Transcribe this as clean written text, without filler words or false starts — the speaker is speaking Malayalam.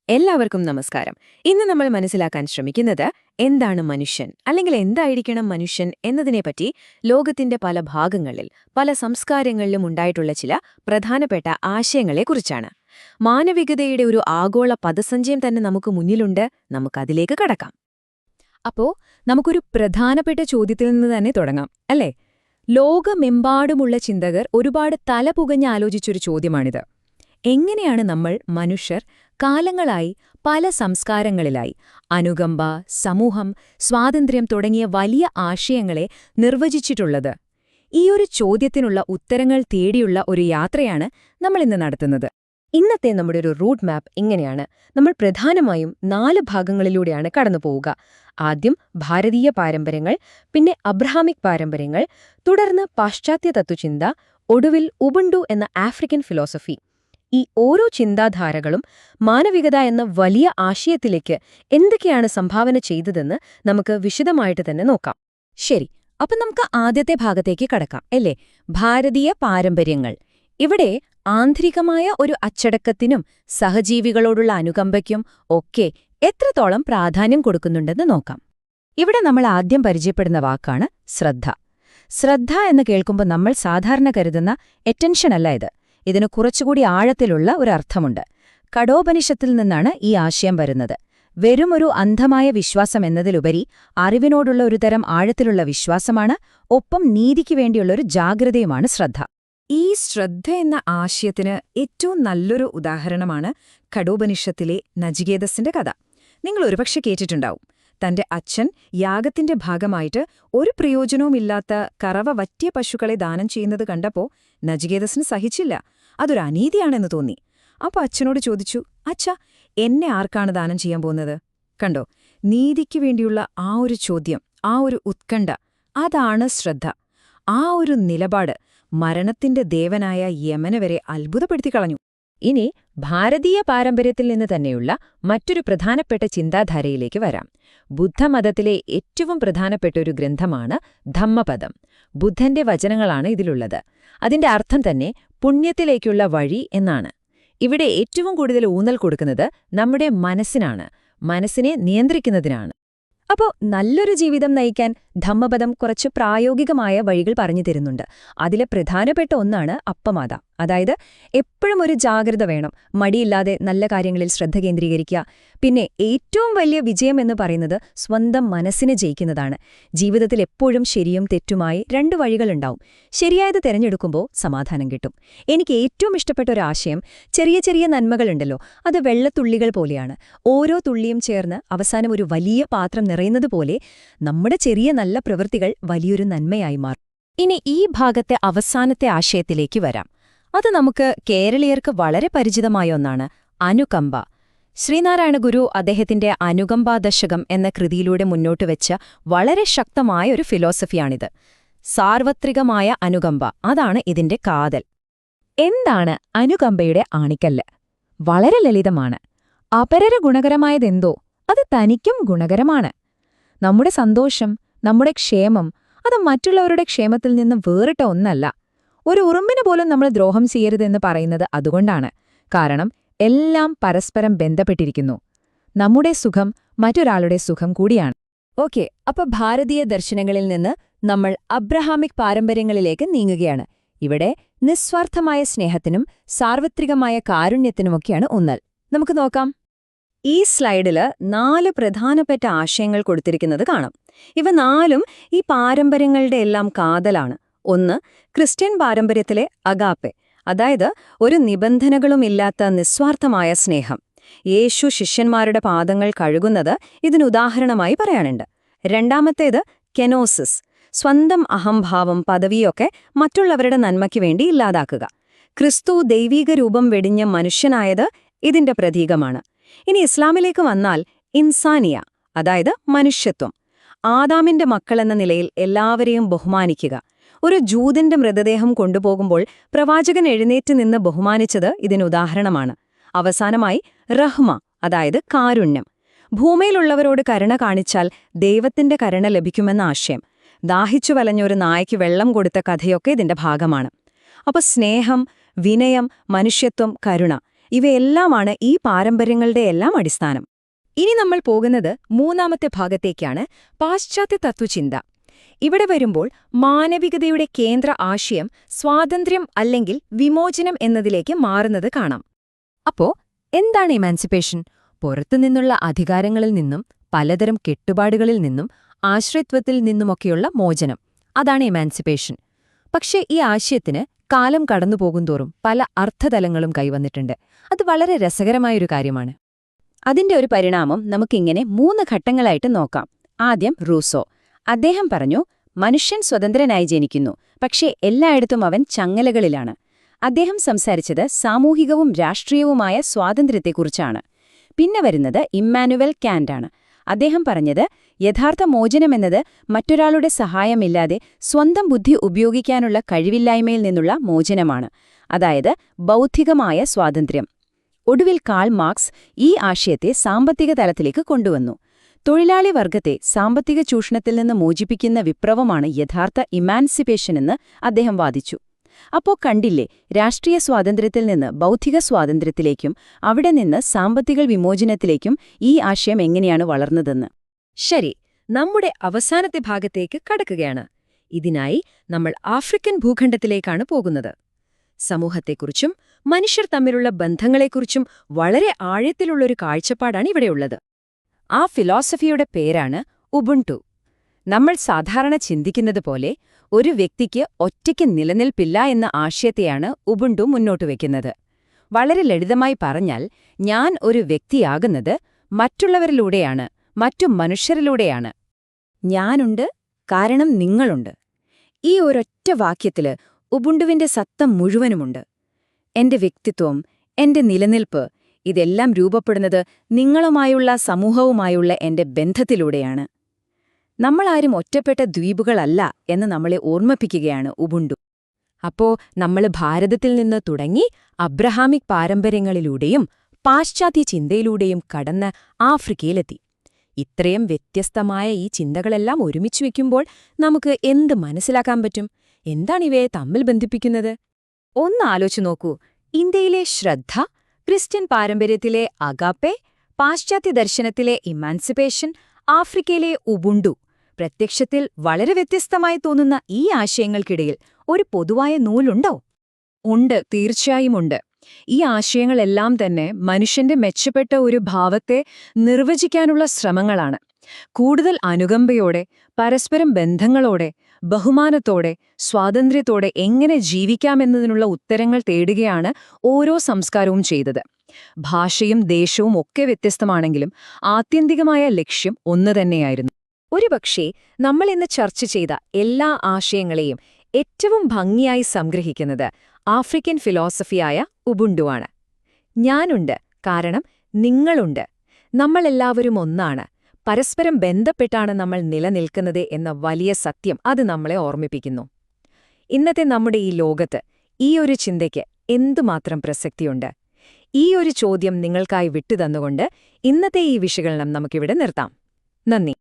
എല്ലാവർക്കും നമസ്കാരം. ഇന്ന് നമ്മൾ മനസ്സിലാക്കാൻ ശ്രമിക്കുന്നത് എന്താണ് മനുഷ്യൻ, അല്ലെങ്കിൽ എന്തായിരിക്കണം മനുഷ്യൻ എന്നതിനെപ്പറ്റി ലോകത്തിന്റെ പല ഭാഗങ്ങളിൽ, പല സംസ്കാരങ്ങളിലും ഉണ്ടായിട്ടുള്ള ചില പ്രധാനപ്പെട്ട ആശയങ്ങളെക്കുറിച്ചാണ്. മാനവികതയുടെ ഒരു ആഗോള പദസഞ്ചയം തന്നെ നമുക്ക് മുന്നിലുണ്ട്. നമുക്കതിലേക്ക് കടക്കാം. അപ്പോ നമുക്കൊരു പ്രധാനപ്പെട്ട ചോദ്യത്തിൽ നിന്ന് തന്നെ തുടങ്ങാം, അല്ലേ? ലോകമെമ്പാടുമുള്ള ചിന്തകർ ഒരുപാട് തലപുകഞ്ഞ് ആലോചിച്ചൊരു ചോദ്യമാണിത്. എങ്ങനെയാണ് നമ്മൾ മനുഷ്യർ കാലങ്ങളായി പല സംസ്കാരങ്ങളിലായി അനുകമ്പ, സമൂഹം, സ്വാതന്ത്ര്യം തുടങ്ങിയ വലിയ ആശയങ്ങളെ നിർവചിച്ചിട്ടുള്ളത്? ഈയൊരു ചോദ്യത്തിനുള്ള ഉത്തരങ്ങൾ തേടിയുള്ള ഒരു യാത്രയാണ് നമ്മളിന്ന് നടത്തുന്നത്. ഇന്നത്തെ നമ്മുടെ ഒരു റൂട്ട് മാപ്പ് ഇങ്ങനെയാണ്. നമ്മൾ പ്രധാനമായും 4 ഭാഗങ്ങളിലൂടെയാണ് കടന്നുപോവുക. ആദ്യം ഭാരതീയ പാരമ്പര്യങ്ങൾ, പിന്നെ അബ്രഹാമിക് പാരമ്പര്യങ്ങൾ, തുടർന്ന് പാശ്ചാത്യ തത്വചിന്ത, ഒടുവിൽ ഉബുണ്ടു എന്ന ആഫ്രിക്കൻ ഫിലോസഫി. ഈ ഓരോ ചിന്താധാരകളും മാനവികത എന്ന വലിയ ആശയത്തിലേക്ക് എന്തൊക്കെയാണ് സംഭാവന ചെയ്തതെന്ന് നമുക്ക് വിശദമായിട്ട് തന്നെ നോക്കാം. ശരി, അപ്പം നമുക്ക് ആദ്യത്തെ ഭാഗത്തേക്ക് കടക്കാം, അല്ലേ? ഭാരതീയ പാരമ്പര്യങ്ങൾ. ഇവിടെ ആന്തരികമായ ഒരു അച്ചടക്കത്തിനും സഹജീവികളോടുള്ള അനുകമ്പയ്ക്കും ഒക്കെ എത്രത്തോളം പ്രാധാന്യം കൊടുക്കുന്നുണ്ടെന്ന് നോക്കാം. ഇവിടെ നമ്മൾ ആദ്യം പരിചയപ്പെടുന്ന വാക്കാണ് ശ്രദ്ധ. ശ്രദ്ധ എന്ന് കേൾക്കുമ്പോൾ നമ്മൾ സാധാരണ കരുതുന്ന അറ്റൻഷൻ അല്ല ഇത്. ഇതിന് കുറച്ചുകൂടി ആഴത്തിലുള്ള ഒരർത്ഥമുണ്ട്. കഠോപനിഷത്തിൽ നിന്നാണ് ഈ ആശയം വരുന്നത്. വെറുമൊരു അന്ധമായ വിശ്വാസം എന്നതിലുപരി അറിവിനോടുള്ള ഒരുതരം ആഴത്തിലുള്ള വിശ്വാസമാണ്. ഒപ്പം നീതിക്ക് വേണ്ടിയുള്ളൊരു ജാഗ്രതയുമാണ് ശ്രദ്ധ. ഈ ശ്രദ്ധ എന്ന ആശയത്തിന് ഏറ്റവും നല്ലൊരു ഉദാഹരണമാണ് കഠോപനിഷത്തിലെ നചികേതസിന്റെ കഥ. നിങ്ങൾ ഒരുപക്ഷെ കേട്ടിട്ടുണ്ടാവും. തന്റെ അച്ഛൻ യാഗത്തിന്റെ ഭാഗമായിട്ട് ഒരു പ്രയോജനവുമില്ലാത്ത കറവ വറ്റിയ പശുക്കളെ ദാനം ചെയ്യുന്നത് കണ്ടപ്പോ നചികേതസിന് സഹിച്ചില്ല. അതൊരു അനീതിയാണെന്ന് തോന്നി. അപ്പൊ അച്ഛനോട് ചോദിച്ചു, അച്ഛാ, എന്നെ ആർക്കാണ് ദാനം ചെയ്യാൻ പോകുന്നത്? കണ്ടോ, നീതിക്ക് വേണ്ടിയുള്ള ആ ഒരു ചോദ്യം, ആ ഒരു ഉത്കണ്ഠ, അതാണ് ശ്രദ്ധ. ആ ഒരു നിലപാട് മരണത്തിന്റെ ദേവനായ യമനെ വരെ അത്ഭുതപ്പെടുത്തി കളഞ്ഞു. ഇനി ഭാരതീയ പാരമ്പര്യത്തിൽ നിന്ന് തന്നെയുള്ള മറ്റൊരു പ്രധാനപ്പെട്ട ചിന്താധാരയിലേക്ക് വരാം. ബുദ്ധമതത്തിലെ ഏറ്റവും പ്രധാനപ്പെട്ട ഒരു ഗ്രന്ഥമാണ് ധമ്മപദം. ബുദ്ധന്റെ വചനങ്ങളാണ് ഇതിലുള്ളത്. അതിന്റെ അർത്ഥം തന്നെ പുണ്യത്തിലേക്കുള്ള വഴി എന്നാണ്. ഇവിടെ ഏറ്റവും കൂടുതൽ ഊന്നൽ കൊടുക്കുന്നത് നമ്മുടെ മനസ്സിനാണ്, മനസ്സിനെ നിയന്ത്രിക്കുന്നതിനാണ്. അപ്പോൾ നല്ലൊരു ജീവിതം നയിക്കാൻ ധമ്മപദം കുറച്ച് പ്രായോഗികമായ വഴികൾ പറഞ്ഞു തരുന്നുണ്ട്. അതിലെ പ്രധാനപ്പെട്ട ഒന്നാണ് അപ്പമാത. അതായത് എപ്പോഴും ഒരു ജാഗ്രത വേണം, മടിയില്ലാതെ നല്ല കാര്യങ്ങളിൽ ശ്രദ്ധ കേന്ദ്രീകരിക്കുക. പിന്നെ ഏറ്റവും വലിയ വിജയം എന്ന് പറയുന്നത് സ്വന്തം മനസ്സിനെ ജയിക്കുന്നതാണ്. ജീവിതത്തിൽ എപ്പോഴും ശരിയും തെറ്റുമായി 2 വഴികളുണ്ടാവും. ശരിയായത് തിരഞ്ഞെടുക്കുമ്പോൾ സമാധാനം കിട്ടും. എനിക്ക് ഏറ്റവും ഇഷ്ടപ്പെട്ട ഒരു ആശയം, ചെറിയ ചെറിയ നന്മകളുണ്ടല്ലോ, അത് വെള്ളത്തുള്ളികൾ പോലെയാണ്. ഓരോ തുള്ളിയും ചേർന്ന് അവസാനം ഒരു വലിയ പാത്രം നിറയുന്നതുപോലെ നമ്മുടെ ചെറിയ നല്ല പ്രവൃത്തികൾ വലിയൊരു നന്മയായി മാറും. ഇനി ഈ ഭാഗത്തെ അവസാനത്തെ ആശയത്തിലേക്ക് വരാം. അത് നമുക്ക് കേരളീയർക്ക് വളരെ പരിചിതമായ ഒന്നാണ്, അനുകമ്പ. ശ്രീനാരായണ ഗുരു അദ്ദേഹത്തിന്റെ അനുകമ്പാദശകം എന്ന കൃതിയിലൂടെ മുന്നോട്ടുവെച്ച വളരെ ശക്തമായ ഒരു ഫിലോസഫിയാണിത്. സാർവത്രികമായ അനുകമ്പ, അതാണ് ഇതിന്റെ കാതൽ. എന്താണ് അനുകമ്പയുടെ ആണിക്കല്ല്? വളരെ ലളിതമാണ്. അപരര് ഗുണകരമായതെന്തോ അത് തനിക്കും ഗുണകരമാണ്. നമ്മുടെ സന്തോഷം, നമ്മുടെ ക്ഷേമം, അത് മറ്റുള്ളവരുടെ ക്ഷേമത്തിൽ നിന്ന് വേറിട്ട ഒന്നല്ല. ഒരു ഉറുമ്പിന് പോലും നമ്മൾ ദ്രോഹം ചെയ്യരുതെന്ന് പറയുന്നത് അതുകൊണ്ടാണ്. കാരണം എല്ലാം പരസ്പരം ബന്ധപ്പെട്ടിരിക്കുന്നു. നമ്മുടെ സുഖം മറ്റൊരാളുടെ സുഖം കൂടിയാണ്. ഓക്കെ, അപ്പൊ ഭാരതീയ ദർശനങ്ങളിൽ നിന്ന് നമ്മൾ അബ്രഹാമിക് പാരമ്പര്യങ്ങളിലേക്ക് നീങ്ങുകയാണ്. ഇവിടെ നിസ്വാർത്ഥമായ സ്നേഹത്തിനും സാർവത്രികമായ കാരുണ്യത്തിനുമൊക്കെയാണ് ഊന്നൽ. നമുക്ക് നോക്കാം. ഈ സ്ലൈഡില് 4 പ്രധാനപ്പെട്ട ആശയങ്ങൾ കൊടുത്തിരിക്കുന്നത് കാണാം. ഇവ 4ഉം ഈ പാരമ്പര്യങ്ങളുടെ എല്ലാം കാതലാണ്. ഒന്ന്, ക്രിസ്ത്യൻ പാരമ്പര്യത്തിലെ അഗാപ്പെ, അതായത് ഒരു നിബന്ധനകളുമില്ലാത്ത നിസ്വാർത്ഥമായ സ്നേഹം. യേശു ശിഷ്യന്മാരുടെ പാദങ്ങൾ കഴുകുന്നത് ഇതിനുദാഹരണമായി പറയാനുണ്ട്. രണ്ടാമത്തേത് കെനോസിസ്, സ്വന്തം അഹംഭാവം, പദവിയൊക്കെ മറ്റുള്ളവരുടെ നന്മയ്ക്ക് വേണ്ടി ഇല്ലാതാക്കുക. ക്രിസ്തു ദൈവീക രൂപം വെടിഞ്ഞ മനുഷ്യനായത് ഇതിന്റെ പ്രതീകമാണ്. ഇനി ഇസ്ലാമിലേക്ക് വന്നാൽ ഇൻസാനിയ, അതായത് മനുഷ്യത്വം. ആദാമിന്റെ മക്കളെന്ന നിലയിൽ എല്ലാവരെയും ബഹുമാനിക്കുക. ഒരു ജൂതന്റെ മൃതദേഹം കൊണ്ടുപോകുമ്പോൾ പ്രവാചകൻ എഴുന്നേറ്റ് നിന്ന് ബഹുമാനിച്ചത് ഇതിനുദാഹരണമാണ്. അവസാനമായി റഹ്മ, അതായത് കാരുണ്യം. ഭൂമിയിലുള്ളവരോട് കരുണ കാണിച്ചാൽ ദൈവത്തിന്റെ കരുണ ലഭിക്കുമെന്ന ആശയം. ദാഹിച്ചു വലഞ്ഞൊരു നായയ്ക്ക് വെള്ളം കൊടുത്ത കഥയൊക്കെ ഇതിന്റെ ഭാഗമാണ്. അപ്പോൾ സ്നേഹം, വിനയം, മനുഷ്യത്വം, കരുണ ഇവയെല്ലാമാണ് ഈ പാരമ്പര്യങ്ങളുടെ എല്ലാം അടിസ്ഥാനം. ഇനി നമ്മൾ പോകുന്നത് മൂന്നാമത്തെ ഭാഗത്തേക്കാണ്, പാശ്ചാത്യ തത്വചിന്ത. ഇവിടെ വരുമ്പോൾ മാനവികതയുടെ കേന്ദ്ര ആശയം സ്വാതന്ത്ര്യം അല്ലെങ്കിൽ വിമോചനം എന്നതിലേക്ക് മാറുന്നത് കാണാം. അപ്പോ എന്താണ് ഇമാൻസിപ്പേഷൻ? പുറത്തുനിന്നുള്ള അധികാരങ്ങളിൽ നിന്നും പലതരം കെട്ടുപാടുകളിൽ നിന്നും ആശ്രയത്വത്തിൽ നിന്നുമൊക്കെയുള്ള മോചനം. അതാണ് ഇമാൻസിപ്പേഷൻ. പക്ഷേ ഈ ആശയത്തിന് കാലം കടന്നുപോകുന്തോറും പല അർത്ഥതലങ്ങളും കൈവന്നിട്ടുണ്ട്. അത് വളരെ രസകരമായൊരു കാര്യമാണ്. അതിന്റെ ഒരു പരിണാമം നമുക്കിങ്ങനെ 3 ഘട്ടങ്ങളായിട്ട് നോക്കാം. ആദ്യം റൂസോ. അദ്ദേഹം പറഞ്ഞു, മനുഷ്യൻ സ്വതന്ത്രനായി ജനിക്കുന്നു, പക്ഷേ എല്ലായിടത്തും അവൻ ചങ്ങലകളിലാണ്. അദ്ദേഹം സംസാരിച്ചത് സാമൂഹികവും രാഷ്ട്രീയവുമായ സ്വാതന്ത്ര്യത്തെക്കുറിച്ചാണ്. പിന്നെ വരുന്നത് ഇമ്മാനുവൽ കാന്റാണ്. അദ്ദേഹം പറഞ്ഞത് യഥാർത്ഥ മോചനമെന്നത് മറ്റൊരാളുടെ സഹായമില്ലാതെ സ്വന്തം ബുദ്ധി ഉപയോഗിക്കാനുള്ള കഴിവില്ലായ്മയിൽ നിന്നുള്ള മോചനമാണ്, അതായത് ബൗദ്ധികമായ സ്വാതന്ത്ര്യം. ഒടുവിൽ കാൾ മാർക്സ് ഈ ആശയത്തെ സാമ്പത്തിക തലത്തിലേക്ക് കൊണ്ടുവന്നു. തൊഴിലാളി വർഗത്തെ സാമ്പത്തിക ചൂഷണത്തിൽ നിന്ന് മോചിപ്പിക്കുന്ന വിപ്ലവമാണ് യഥാർത്ഥ ഇമാൻസിപ്പേഷനെന്ന് അദ്ദേഹം വാദിച്ചു. അപ്പോ കണ്ടില്ലേ, രാഷ്ട്രീയ സ്വാതന്ത്ര്യത്തിൽ നിന്ന് ബൗദ്ധിക സ്വാതന്ത്ര്യത്തിലേക്കും അവിടെ നിന്ന് സാമ്പത്തിക വിമോചനത്തിലേക്കും ഈ ആശയം എങ്ങനെയാണ് വളർന്നതെന്ന്. ശരി, നമ്മുടെ അവസാനത്തെ ഭാഗത്തേക്ക് കടക്കുകയാണ്. ഇതിനായി നമ്മൾ ആഫ്രിക്കൻ ഭൂഖണ്ഡത്തിലേക്കാണ് പോകുന്നത്. സമൂഹത്തെക്കുറിച്ചും മനുഷ്യർ തമ്മിലുള്ള ബന്ധങ്ങളെക്കുറിച്ചും വളരെ ആഴത്തിലുള്ളൊരു കാഴ്ചപ്പാടാണ് ഇവിടെയുള്ളത്. ആ ഫിലോസഫിയുടെ പേരാണ് ഉബുണ്ടു. നമ്മൾ സാധാരണ ചിന്തിക്കുന്നത് പോലെ ഒരു വ്യക്തിക്ക് ഒറ്റയ്ക്ക് നിലനിൽപ്പില്ല എന്ന ആശയത്തെയാണ് ഉബുണ്ടു മുന്നോട്ടുവെക്കുന്നത്. വളരെ ലളിതമായി പറഞ്ഞാൽ, ഞാൻ ഒരു വ്യക്തിയാകുന്നത് മറ്റുള്ളവരിലൂടെയാണ്, മറ്റു മനുഷ്യരിലൂടെയാണ്. ഞാനുണ്ട് കാരണം നിങ്ങളുണ്ട്. ഈ ഒരൊറ്റ വാക്യത്തില് ഉബുണ്ടുവിന്റെ സത്ത മുഴുവനുമുണ്ട്. എന്റെ വ്യക്തിത്വം, എന്റെ നിലനിൽപ്പ്, ഇതെല്ലാം രൂപപ്പെടുന്നത് നിങ്ങളുമായുള്ള സമൂഹവുമായുള്ള എന്റെ ബന്ധത്തിലൂടെയാണ്. നമ്മളാരും ഒറ്റപ്പെട്ട ദ്വീപുകളല്ല എന്ന് നമ്മളെ ഓർമ്മിപ്പിക്കുകയാണ് ഉബുണ്ടു. അപ്പോ നമ്മൾ ഭാരതത്തിൽ നിന്ന് തുടങ്ങി അബ്രഹാമിക് പാരമ്പര്യങ്ങളിലൂടെയും പാശ്ചാത്യ ചിന്തയിലൂടെയും കടന്ന് ആഫ്രിക്കയിലെത്തി. ഇത്രയും വ്യത്യസ്തമായ ഈ ചിന്തകളെല്ലാം ഒരുമിച്ച് വയ്ക്കുമ്പോൾ നമുക്ക് എന്ത് മനസ്സിലാക്കാൻ പറ്റും? എന്താണിവയെ തമ്മിൽ ബന്ധിപ്പിക്കുന്നത്? ഒന്ന് ആലോചിച്ചു നോക്കൂ. ഇന്ത്യയിലെ ശ്രദ്ധ, ക്രിസ്ത്യൻ പാരമ്പര്യത്തിലെ അഗാപ്പെ, പാശ്ചാത്യ ദർശനത്തിലെ ഇമാൻസിപ്പേഷൻ, ആഫ്രിക്കയിലെ ഉബുണ്ടു. പ്രത്യക്ഷത്തിൽ വളരെ വ്യത്യസ്തമായി തോന്നുന്ന ഈ ആശയങ്ങൾക്കിടയിൽ ഒരു പൊതുവായ നൂലുണ്ടോ? ഉണ്ട്, തീർച്ചയായുമുണ്ട്. ഈ ആശയങ്ങളെല്ലാം തന്നെ മനുഷ്യന്റെ മെച്ചപ്പെട്ട ഒരു ഭാവത്തെ നിർവചിക്കാനുള്ള ശ്രമങ്ങളാണ്. കൂടുതൽ അനുകമ്പയോടെ, പരസ്പരം ബന്ധങ്ങളോടെ, ബഹുമാനത്തോടെ, സ്വാതന്ത്ര്യത്തോടെ എങ്ങനെ ജീവിക്കാമെന്നതിനുള്ള ഉത്തരങ്ങൾ തേടുകയാണ് ഓരോ സംസ്കാരവും ചെയ്തത്. ഭാഷയും ദേശവും ഒക്കെ വ്യത്യസ്തമാണെങ്കിലും ആത്യന്തികമായ ലക്ഷ്യം ഒന്നുതന്നെയായിരുന്നു. ഒരുപക്ഷേ നമ്മൾ ഇന്ന് ചർച്ച ചെയ്ത എല്ലാ ആശയങ്ങളെയും ഏറ്റവും ഭംഗിയായി സംഗ്രഹിക്കുന്നത് ആഫ്രിക്കൻ ഫിലോസഫിയായ ഉബുണ്ടുവാണ്. ഞാനുണ്ട് കാരണം നിങ്ങളുണ്ട്. നമ്മളെല്ലാവരും ഒന്നാണ്. പരസ്പരം ബന്ധപ്പെട്ടാണ് നമ്മൾ നിലനിൽക്കുന്നത് എന്ന വലിയ സത്യം അത് നമ്മളെ ഓർമ്മിപ്പിക്കുന്നു. ഇന്നത്തെ നമ്മുടെ ഈ ലോകത്ത് ഈ ഒരു ചിന്തയ്ക്ക് എന്തുമാത്രം പ്രസക്തിയുണ്ട്? ഈ ഒരു ചോദ്യം നിങ്ങൾക്കായി വിട്ടുതന്നുകൊണ്ട് ഇന്നത്തെ ഈ വിശകലനം നമുക്കിവിടെ നിർത്താം. നന്ദി.